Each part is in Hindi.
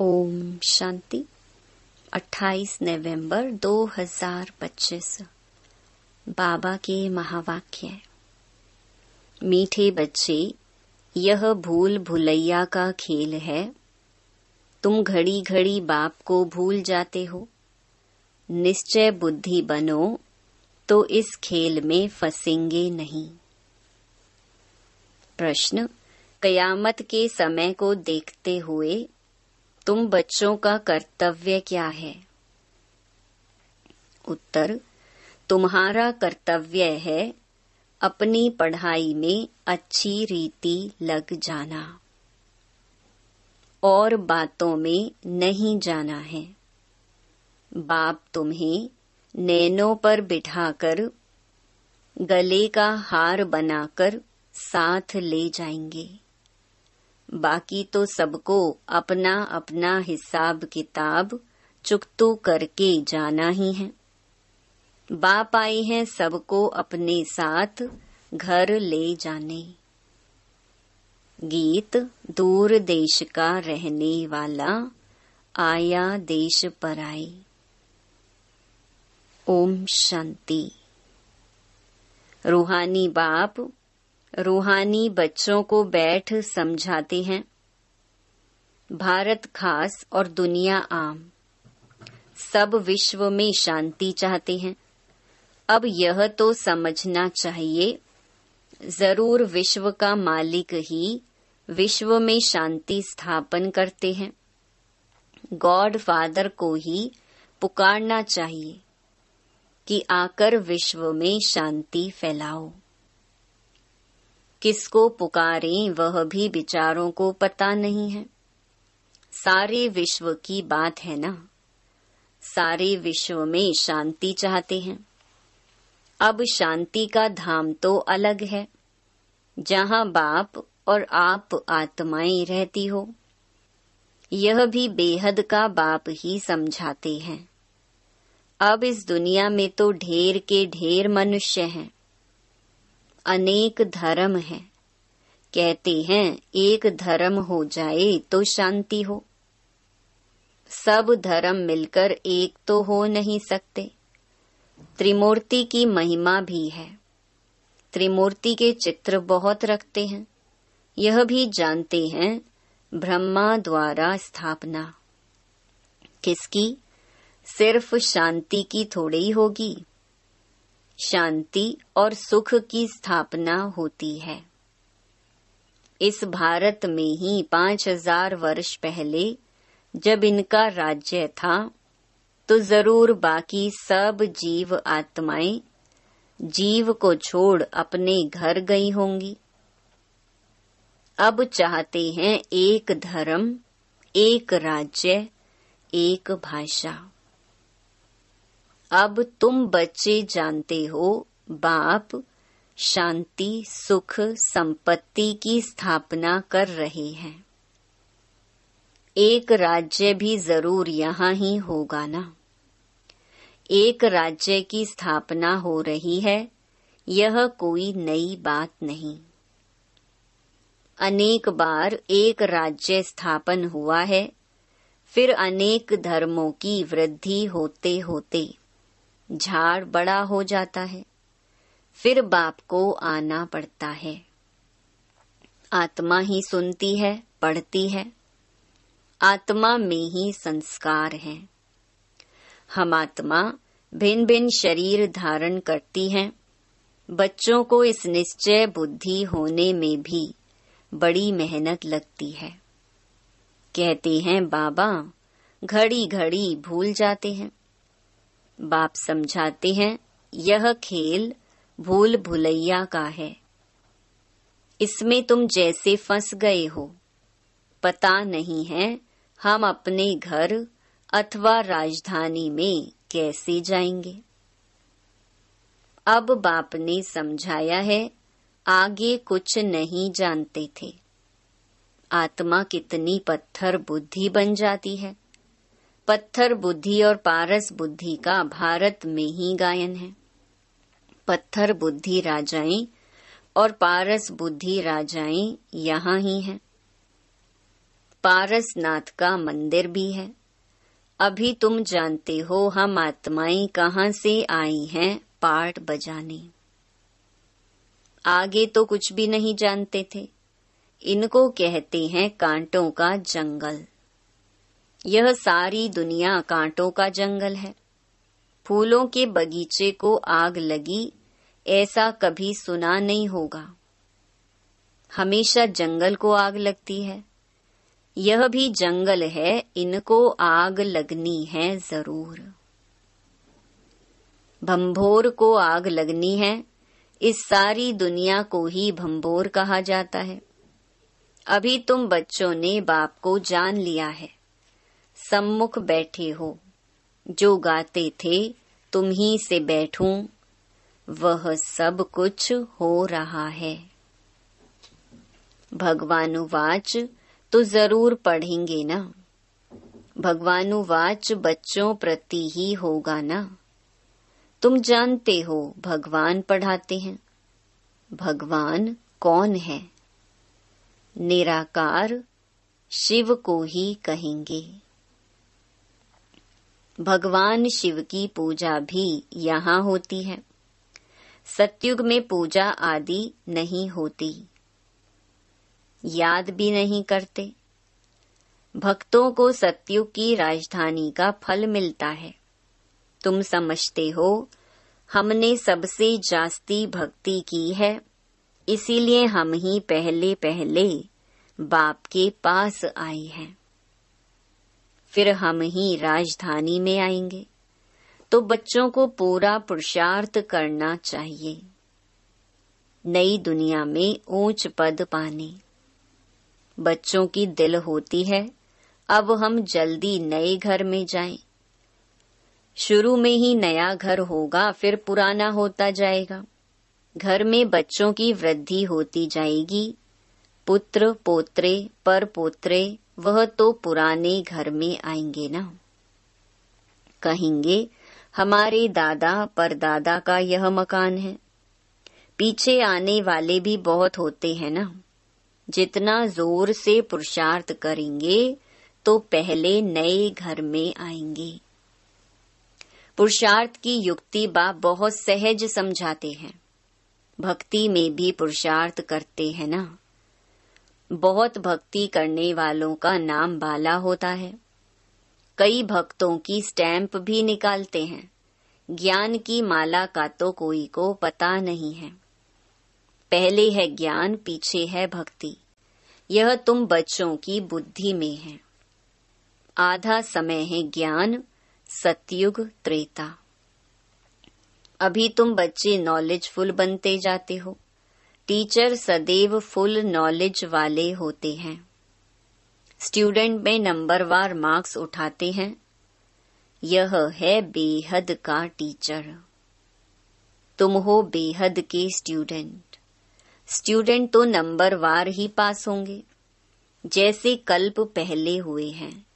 ओम शांति। 28 नवंबर 2025 बाबा के महावाक्य। मीठे बच्चे, यह भूल भुलैया का खेल है। तुम घड़ी घड़ी बाप को भूल जाते हो। निश्चय बुद्धि बनो तो इस खेल में फंसेंगे नहीं। प्रश्न, कयामत के समय को देखते हुए तुम बच्चों का कर्तव्य क्या है? उत्तर, तुम्हारा कर्तव्य है अपनी पढ़ाई में अच्छी रीति लग जाना और बातों में नहीं जाना है। बाप तुम्हें नैनों पर बिठाकर गले का हार बनाकर साथ ले जाएंगे। बाकी तो सबको अपना अपना हिसाब किताब चुकतू करके जाना ही है। बाप आए हैं सबको अपने साथ घर ले जाने। गीत, दूर देश का रहने वाला आया देश पर आए। ओम शांति। रूहानी बाप रूहानी बच्चों को बैठ समझाते हैं। भारत खास और दुनिया आम, सब विश्व में शांति चाहते हैं। अब यह तो समझना चाहिए, जरूर विश्व का मालिक ही विश्व में शांति स्थापन करते हैं। गॉड फादर को ही पुकारना चाहिए कि आकर विश्व में शांति फैलाओ। किसको पुकारें वह भी बिचारों को पता नहीं है। सारे विश्व की बात है ना, सारे विश्व में शांति चाहते हैं। अब शांति का धाम तो अलग है, जहाँ बाप और आप आत्माएं रहती हो। यह भी बेहद का बाप ही समझाते हैं। अब इस दुनिया में तो ढेर के ढेर मनुष्य हैं, अनेक धर्म है। कहते हैं एक धर्म हो जाए तो शांति हो। सब धर्म मिलकर एक तो हो नहीं सकते। त्रिमूर्ति की महिमा भी है। त्रिमूर्ति के चित्र बहुत रखते हैं। यह भी जानते हैं ब्रह्मा द्वारा स्थापना किसकी? सिर्फ शांति की थोड़ी होगी। शांति और सुख की स्थापना होती है। इस भारत में ही 5000 वर्ष पहले जब इनका राज्य था, तो जरूर बाकी सब जीव आत्माएं जीव को छोड़ अपने घर गई होंगी। अब चाहते हैं एक धर्म, एक राज्य, एक भाषा। अब तुम बच्चे जानते हो, बाप शांति सुख संपत्ति की स्थापना कर रहे हैं। एक राज्य भी जरूर यहाँ ही होगा ना। एक राज्य की स्थापना हो रही है, यह कोई नई बात नहीं। अनेक बार एक राज्य स्थापन हुआ है, फिर अनेक धर्मों की वृद्धि होते होते झाड़ बड़ा हो जाता है। फिर बाप को आना पड़ता है। आत्मा ही सुनती है, पढ़ती है। आत्मा में ही संस्कार है। हम आत्मा भिन्न भिन्न शरीर धारण करती हैं। बच्चों को इस निश्चय बुद्धि होने में भी बड़ी मेहनत लगती है। कहते हैं बाबा घड़ी घड़ी भूल जाते हैं। बाप समझाते हैं यह खेल भूल भुलैया का है। इसमें तुम जैसे फंस गए हो, पता नहीं है हम अपने घर अथवा राजधानी में कैसे जाएंगे। अब बाप ने समझाया है, आगे कुछ नहीं जानते थे। आत्मा कितनी पत्थर बुद्धि बन जाती है। पत्थर बुद्धि और पारस बुद्धि का भारत में ही गायन है। पत्थर बुद्धि राजाएं और पारस बुद्धि राजाएं यहाँ ही हैं। पारसनाथ का मंदिर भी है। अभी तुम जानते हो हम आत्माएं कहाँ से आई हैं पार्ट बजाने। आगे तो कुछ भी नहीं जानते थे। इनको कहते हैं कांटों का जंगल। यह सारी दुनिया कांटों का जंगल है। फूलों के बगीचे को आग लगी ऐसा कभी सुना नहीं होगा। हमेशा जंगल को आग लगती है। यह भी जंगल है, इनको आग लगनी है जरूर। भंभोर को आग लगनी है। इस सारी दुनिया को ही भंभोर कहा जाता है। अभी तुम बच्चों ने बाप को जान लिया है। सम्मुख बैठे हो। जो गाते थे तुम ही से बैठूं, वह सब कुछ हो रहा है। भगवानुवाच तो जरूर पढ़ेंगे ना। भगवानुवाच बच्चों प्रति ही होगा ना। तुम जानते हो भगवान पढ़ाते हैं। भगवान कौन है? निराकार शिव को ही कहेंगे। भगवान शिव की पूजा भी यहाँ होती है। सतयुग में पूजा आदि नहीं होती, याद भी नहीं करते। भक्तों को सतयुग की राजधानी का फल मिलता है। तुम समझते हो हमने सबसे जास्ती भक्ति की है, इसीलिए हम ही पहले पहले बाप के पास आए हैं। फिर हम ही राजधानी में आएंगे। तो बच्चों को पूरा पुरुषार्थ करना चाहिए नई दुनिया में ऊंच पद पाने। बच्चों की दिल होती है अब हम जल्दी नए घर में जाएं। शुरू में ही नया घर होगा, फिर पुराना होता जाएगा। घर में बच्चों की वृद्धि होती जाएगी। पुत्र पोत्रे पर पोत्रे वह तो पुराने घर में आएंगे ना। कहेंगे हमारे दादा परदादा का यह मकान है। पीछे आने वाले भी बहुत होते हैं ना। जितना जोर से पुरुषार्थ करेंगे तो पहले नए घर में आएंगे। पुरुषार्थ की युक्ति बाप बहुत सहज समझाते हैं। भक्ति में भी पुरुषार्थ करते हैं ना। बहुत भक्ति करने वालों का नाम बाला होता है। कई भक्तों की स्टैंप भी निकालते हैं। ज्ञान की माला का तो कोई को पता नहीं है। पहले है ज्ञान, पीछे है भक्ति। यह तुम बच्चों की बुद्धि में है। आधा समय है ज्ञान, सतयुग त्रेता। अभी तुम बच्चे नॉलेजफुल बनते जाते हो। टीचर सदैव फुल नॉलेज वाले होते हैं। स्टूडेंट में नंबरवार मार्क्स उठाते हैं। यह है बेहद का टीचर। तुम हो बेहद के स्टूडेंट। स्टूडेंट तो नंबरवार ही पास होंगे, जैसे कल्प पहले हुए हैं।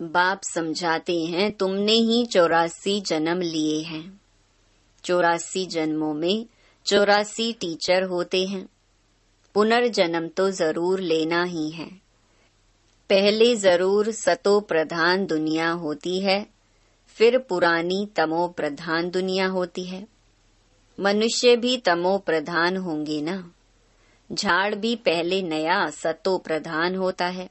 बाप समझाते हैं तुमने ही 84 जन्म लिए हैं। 84 जन्मों में 84 टीचर होते हैं। पुनर्जन्म तो जरूर लेना ही है। पहले जरूर सतो प्रधान दुनिया होती है, फिर पुरानी तमो प्रधान दुनिया होती है। मनुष्य भी तमो प्रधान होंगे ना। झाड़ भी पहले नया सतो प्रधान होता है।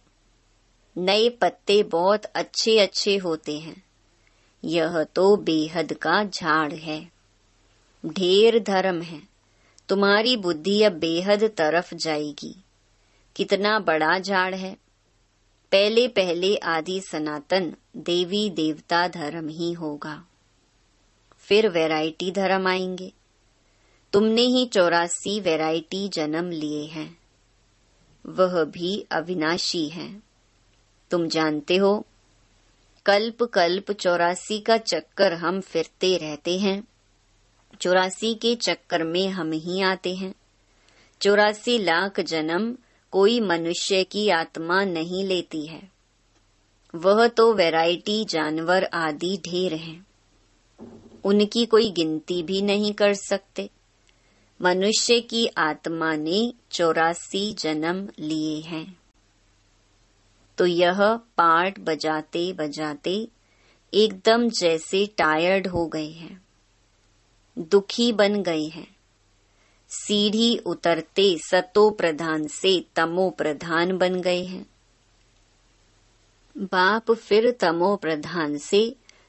नए पत्ते बहुत अच्छे अच्छे होते हैं। यह तो बेहद का झाड़ है। ढेर धर्म है। तुम्हारी बुद्धि अब बेहद तरफ जाएगी। कितना बड़ा झाड़ है। पहले पहले आदि सनातन देवी देवता धर्म ही होगा। फिर वैरायटी धर्म आएंगे। तुमने ही 84 वैरायटी जन्म लिए हैं। वह भी अविनाशी है। तुम जानते हो कल्प कल्प 84 का चक्कर हम फिरते रहते हैं। 84 के चक्कर में हम ही आते हैं। 84 लाख जन्म कोई मनुष्य की आत्मा नहीं लेती है। वह तो वैरायटी जानवर आदि ढेर हैं। उनकी कोई गिनती भी नहीं कर सकते। मनुष्य की आत्मा ने 84 जन्म लिए हैं। तो यह पार्ट बजाते बजाते एकदम जैसे टायर्ड हो गए हैं, दुखी बन गए हैं। सीढ़ी उतरते सतो प्रधान से तमो प्रधान बन गए हैं। बाप फिर तमो प्रधान से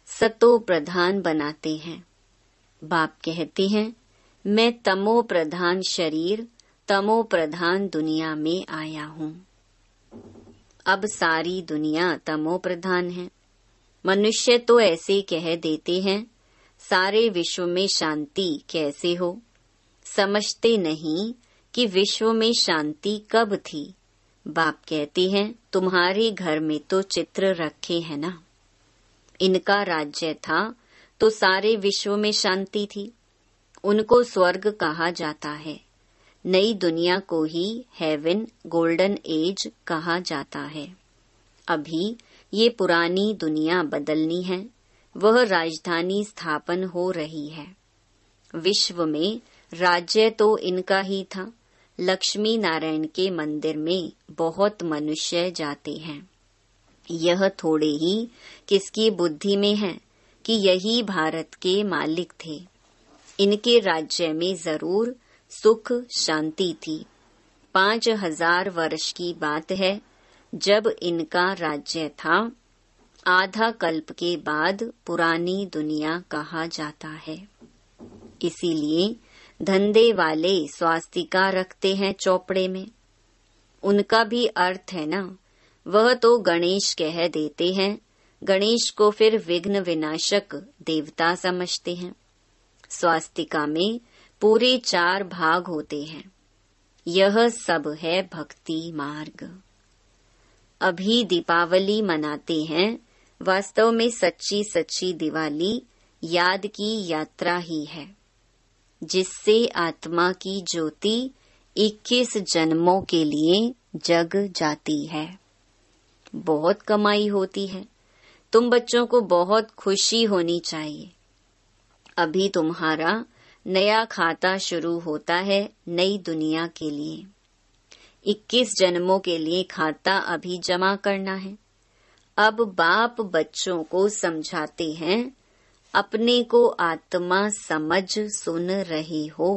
सतो प्रधान बनाते हैं। बाप कहते हैं, मैं तमो प्रधान शरीर, तमो प्रधान दुनिया में आया हूँ। अब सारी दुनिया तमो प्रधान है। मनुष्य तो ऐसे कह देते हैं, सारे विश्व में शांति कैसे हो। समझते नहीं कि विश्व में शांति कब थी। बाप कहते हैं, तुम्हारे घर में तो चित्र रखे हैं ना। इनका राज्य था तो सारे विश्व में शांति थी। उनको स्वर्ग कहा जाता है। नई दुनिया को ही हेवन, गोल्डन एज कहा जाता है। अभी ये पुरानी दुनिया बदलनी है। वह राजधानी स्थापन हो रही है। विश्व में राज्य तो इनका ही था। लक्ष्मी नारायण के मंदिर में बहुत मनुष्य जाते हैं। यह थोड़े ही किसकी बुद्धि में है कि यही भारत के मालिक थे। इनके राज्य में जरूर सुख शांति थी। 5000 वर्ष की बात है जब इनका राज्य था। आधा कल्प के बाद पुरानी दुनिया कहा जाता है। इसीलिए धंधे वाले स्वास्तिका रखते हैं चौपड़े में। उनका भी अर्थ है ना। वह तो गणेश कह देते हैं। गणेश को फिर विघ्न विनाशक देवता समझते हैं। स्वास्तिका में पूरे 4 भाग होते हैं। यह सब है भक्ति मार्ग। अभी दीपावली मनाते हैं। वास्तव में सच्ची सच्ची दिवाली याद की यात्रा ही है, जिससे आत्मा की ज्योति 21 जन्मों के लिए जग जाती है। बहुत कमाई होती है। तुम बच्चों को बहुत खुशी होनी चाहिए। अभी तुम्हारा नया खाता शुरू होता है नई दुनिया के लिए। 21 जन्मों के लिए खाता अभी जमा करना है। अब बाप बच्चों को समझाते हैं, अपने को आत्मा समझ सुन रहे हो।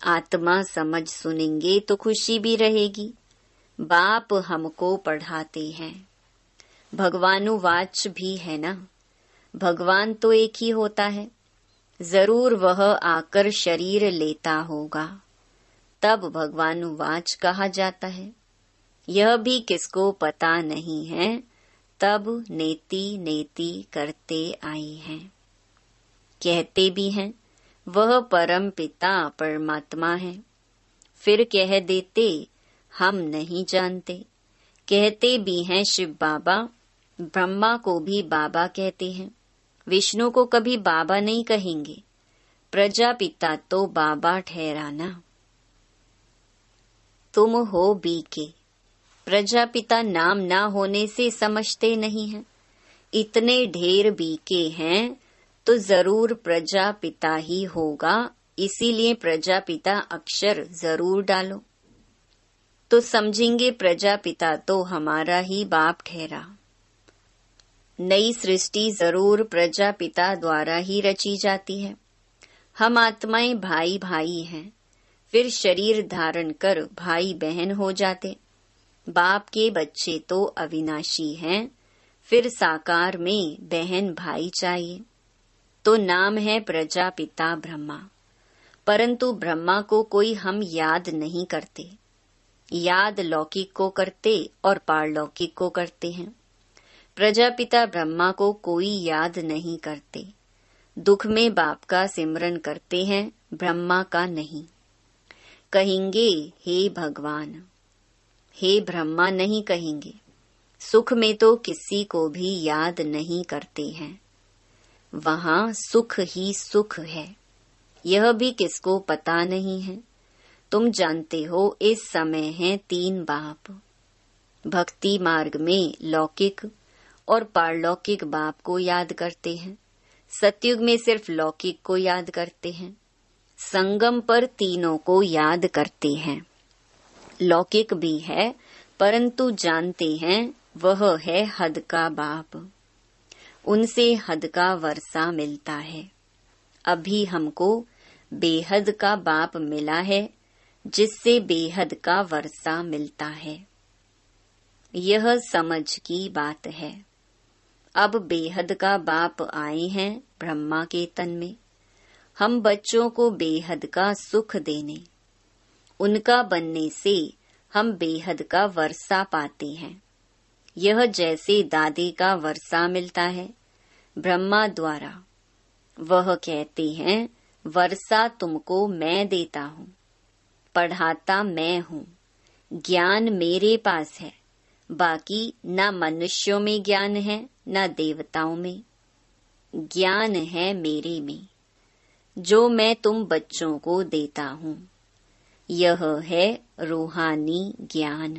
आत्मा समझ सुनेंगे तो खुशी भी रहेगी। बाप हमको पढ़ाते हैं। भगवानुवाच भी है ना। भगवान तो एक ही होता है। जरूर वह आकर शरीर लेता होगा, तब भगवानुवाच कहा जाता है। यह भी किसको पता नहीं है, तब नेति नेति करते आई हैं। कहते भी हैं वह परम पिता परमात्मा है, फिर कह देते हम नहीं जानते। कहते भी हैं शिव बाबा, ब्रह्मा को भी बाबा कहते हैं। विष्णु को कभी बाबा नहीं कहेंगे। प्रजापिता तो बाबा ठहराना। तुम हो बीके। प्रजापिता नाम ना होने से समझते नहीं हैं। इतने ढेर बीके हैं तो जरूर प्रजापिता ही होगा। इसीलिए प्रजापिता अक्षर जरूर डालो तो समझेंगे प्रजापिता तो हमारा ही बाप ठहरा। नई सृष्टि जरूर प्रजापिता द्वारा ही रची जाती है। हम आत्माएं भाई भाई हैं, फिर शरीर धारण कर भाई बहन हो जाते। बाप के बच्चे तो अविनाशी हैं, फिर साकार में बहन भाई चाहिए। तो नाम है प्रजापिता ब्रह्मा। परंतु ब्रह्मा को कोई हम याद नहीं करते। याद लौकिक को करते और पारलौकिक को करते हैं। प्रजापिता ब्रह्मा को कोई याद नहीं करते। दुख में बाप का सिमरन करते हैं, ब्रह्मा का नहीं। कहेंगे हे भगवान, हे ब्रह्मा नहीं कहेंगे। सुख में तो किसी को भी याद नहीं करते हैं। वहाँ सुख ही सुख है। यह भी किसको पता नहीं है। तुम जानते हो इस समय है 3 बाप। भक्ति मार्ग में लौकिक और पारलौकिक बाप को याद करते हैं। सतयुग में सिर्फ लौकिक को याद करते हैं। संगम पर तीनों को याद करते हैं। लौकिक भी है परंतु जानते हैं वह है हद का बाप। उनसे हद का वर्षा मिलता है। अभी हमको बेहद का बाप मिला है, जिससे बेहद का वर्षा मिलता है। यह समझ की बात है। अब बेहद का बाप आए हैं ब्रह्मा के तन में, हम बच्चों को बेहद का सुख देने। उनका बनने से हम बेहद का वर्षा पाते हैं। यह जैसे दादी का वर्षा मिलता है ब्रह्मा द्वारा। वह कहते हैं वर्षा तुमको मैं देता हूँ, पढ़ाता मैं हूँ, ज्ञान मेरे पास है। बाकी न मनुष्यों में ज्ञान है न देवताओं में, ज्ञान है मेरे में, जो मैं तुम बच्चों को देता हूँ। यह है रूहानी ज्ञान।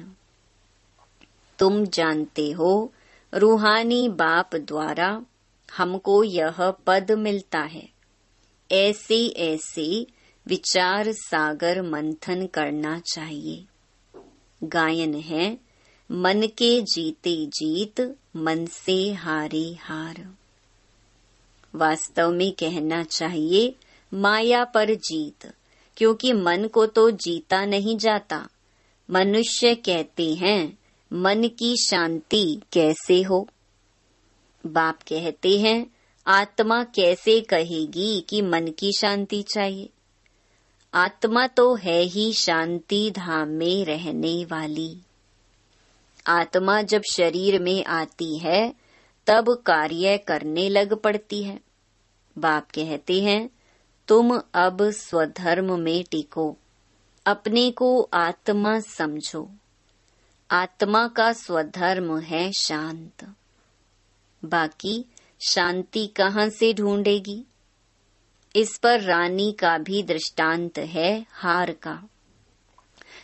तुम जानते हो रूहानी बाप द्वारा हमको यह पद मिलता है। ऐसे ऐसे विचार सागर मंथन करना चाहिए। गायन है मन के जीते जीत, मन से हारे हार। वास्तव में कहना चाहिए माया पर जीत, क्योंकि मन को तो जीता नहीं जाता। मनुष्य कहते हैं मन की शांति कैसे हो। बाप कहते हैं आत्मा कैसे कहेगी कि मन की शांति चाहिए। आत्मा तो है ही शांति धाम में रहने वाली। आत्मा जब शरीर में आती है तब कार्य करने लग पड़ती है। बाप कहते हैं तुम अब स्वधर्म में टिको, अपने को आत्मा समझो। आत्मा का स्वधर्म है शांत। बाकी शांति कहाँ से ढूंढेगी? इस पर रानी का भी दृष्टांत है हार का।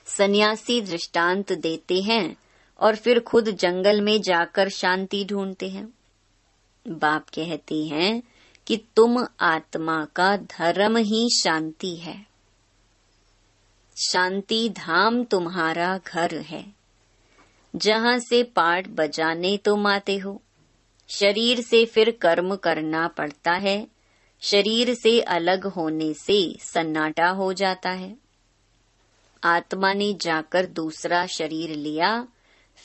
सन्यासी दृष्टांत देते हैं और फिर खुद जंगल में जाकर शांति ढूंढते हैं। बाप कहते हैं कि तुम आत्मा का धर्म ही शांति है। शांति धाम तुम्हारा घर है, जहाँ से पाठ बजाने तुम आते हो। शरीर से फिर कर्म करना पड़ता है। शरीर से अलग होने से सन्नाटा हो जाता है। आत्मा ने जाकर दूसरा शरीर लिया,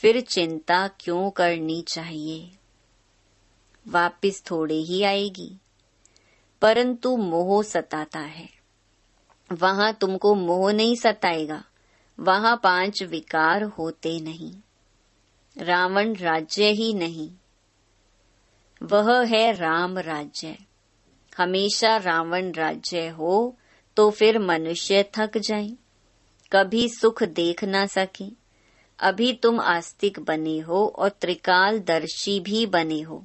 फिर चिंता क्यों करनी चाहिए? वापिस थोड़े ही आएगी, परंतु मोह सताता है। वहां तुमको मोह नहीं सताएगा, वहां 5 विकार होते नहीं। रावण राज्य ही नहीं, वह है राम राज्य। हमेशा रावण राज्य हो तो फिर मनुष्य थक जाए, कभी सुख देख ना सके। अभी तुम आस्तिक बने हो और त्रिकालदर्शी भी बने हो।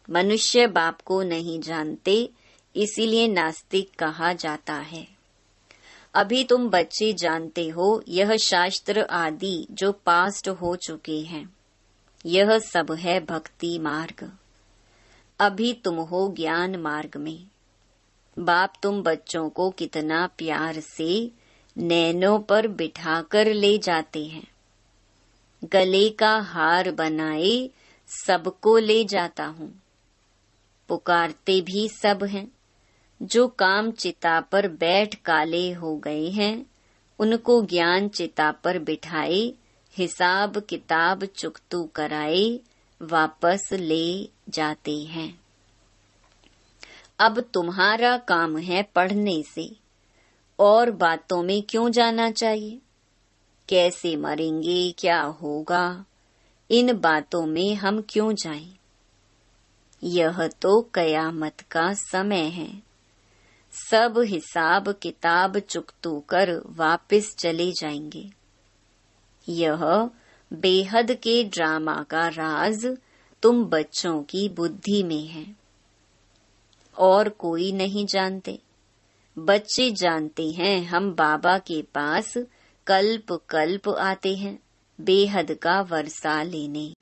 मनुष्य बाप को नहीं जानते, इसीलिए नास्तिक कहा जाता है। अभी तुम बच्चे जानते हो यह शास्त्र आदि जो पास्ट हो चुके हैं, यह सब है भक्ति मार्ग। अभी तुम हो ज्ञान मार्ग में। बाप तुम बच्चों को कितना प्यार से नैनों पर बिठाकर ले जाते हैं। गले का हार बनाए सबको ले जाता हूँ। पुकारते भी सब हैं। जो काम चिता पर बैठ काले हो गए हैं, उनको ज्ञान चिता पर बिठाए, हिसाब किताब चुकतू कराए, वापस ले जाते हैं। अब तुम्हारा काम है पढ़ने से, और बातों में क्यों जाना चाहिए? कैसे मरेंगे, क्या होगा, इन बातों में हम क्यों जाएं? यह तो कयामत का समय है। सब हिसाब किताब चुकतू कर वापस चले जाएंगे। यह बेहद के ड्रामा का राज तुम बच्चों की बुद्धि में है, और कोई नहीं जानते। बच्चे जानते हैं हम बाबा के पास कल्प कल्प आते हैं बेहद का वर्षा लेने।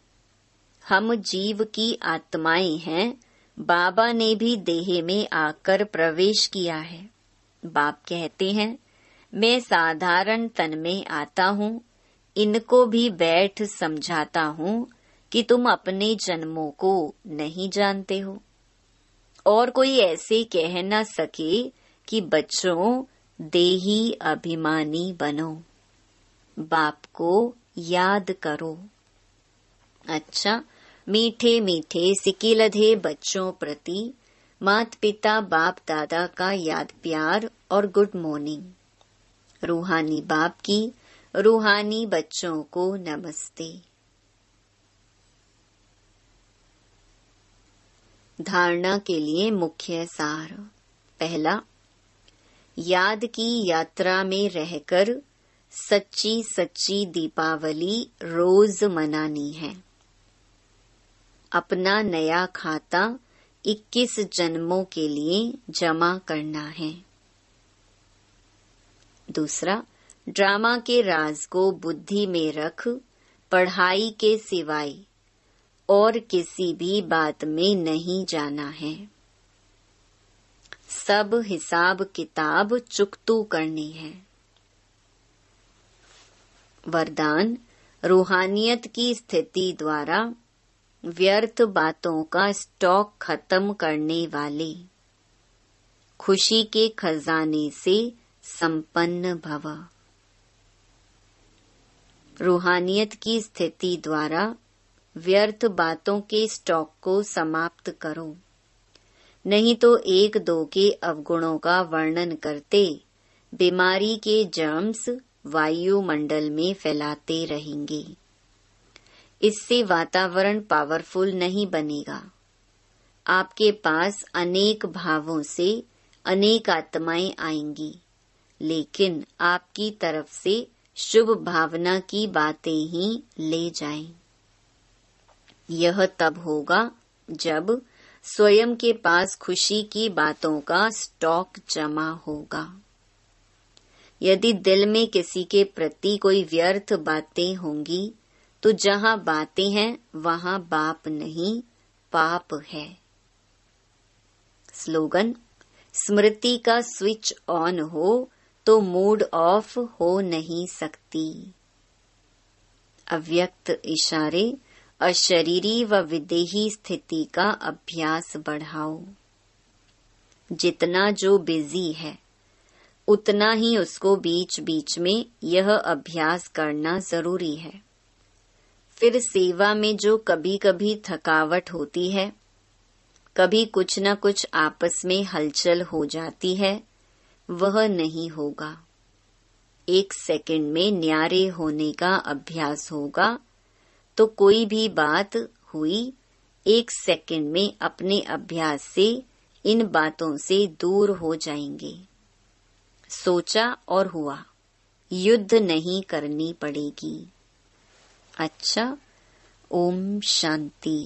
हम जीव की आत्माएं हैं। बाबा ने भी देह में आकर प्रवेश किया है। बाप कहते हैं मैं साधारण तन में आता हूँ, इनको भी बैठ समझाता हूँ कि तुम अपने जन्मों को नहीं जानते हो, और कोई ऐसे कह न सके कि बच्चों देही अभिमानी बनो, बाप को याद करो। अच्छा, मीठे मीठे सिकिलधे बच्चों प्रति माता पिता बाप दादा का याद प्यार और गुड मॉर्निंग। रूहानी बाप की रूहानी बच्चों को नमस्ते। धारणा के लिए मुख्य सार। पहला, याद की यात्रा में रहकर सच्ची सच्ची दीपावली रोज मनानी है। अपना नया खाता 21 जन्मों के लिए जमा करना है। दूसरा, ड्रामा के राज को बुद्धि में रख पढ़ाई के सिवाय और किसी भी बात में नहीं जाना है। सब हिसाब किताब चुकतू करनी है। वरदान, रूहानियत की स्थिति द्वारा व्यर्थ बातों का स्टॉक खत्म करने वाले, खुशी के खजाने से संपन्न भव। रूहानियत की स्थिति द्वारा व्यर्थ बातों के स्टॉक को समाप्त करो, नहीं तो एक दो के अवगुणों का वर्णन करते बीमारी के जर्म्स वायुमंडल में फैलाते रहेंगे। इससे वातावरण पावरफुल नहीं बनेगा। आपके पास अनेक भावों से अनेक आत्माएं आएंगी, लेकिन आपकी तरफ से शुभ भावना की बातें ही ले जाएं। यह तब होगा जब स्वयं के पास खुशी की बातों का स्टॉक जमा होगा। यदि दिल में किसी के प्रति कोई व्यर्थ बातें होंगी, तो जहाँ बातें हैं वहाँ बाप नहीं, पाप है। स्लोगन, स्मृति का स्विच ऑन हो तो मूड ऑफ हो नहीं सकती। अव्यक्त इशारे, अशरीरी व विदेही स्थिति का अभ्यास बढ़ाओ। जितना जो बिजी है, उतना ही उसको बीच बीच में यह अभ्यास करना जरूरी है। फिर सेवा में जो कभी कभी थकावट होती है, कभी कुछ न कुछ आपस में हलचल हो जाती है, वह नहीं होगा। 1 सेकंड में न्यारे होने का अभ्यास होगा, तो कोई भी बात हुई 1 सेकंड में अपने अभ्यास से इन बातों से दूर हो जाएंगे। सोचा और हुआ, युद्ध नहीं करनी पड़ेगी। अच्छा, ओम शांति।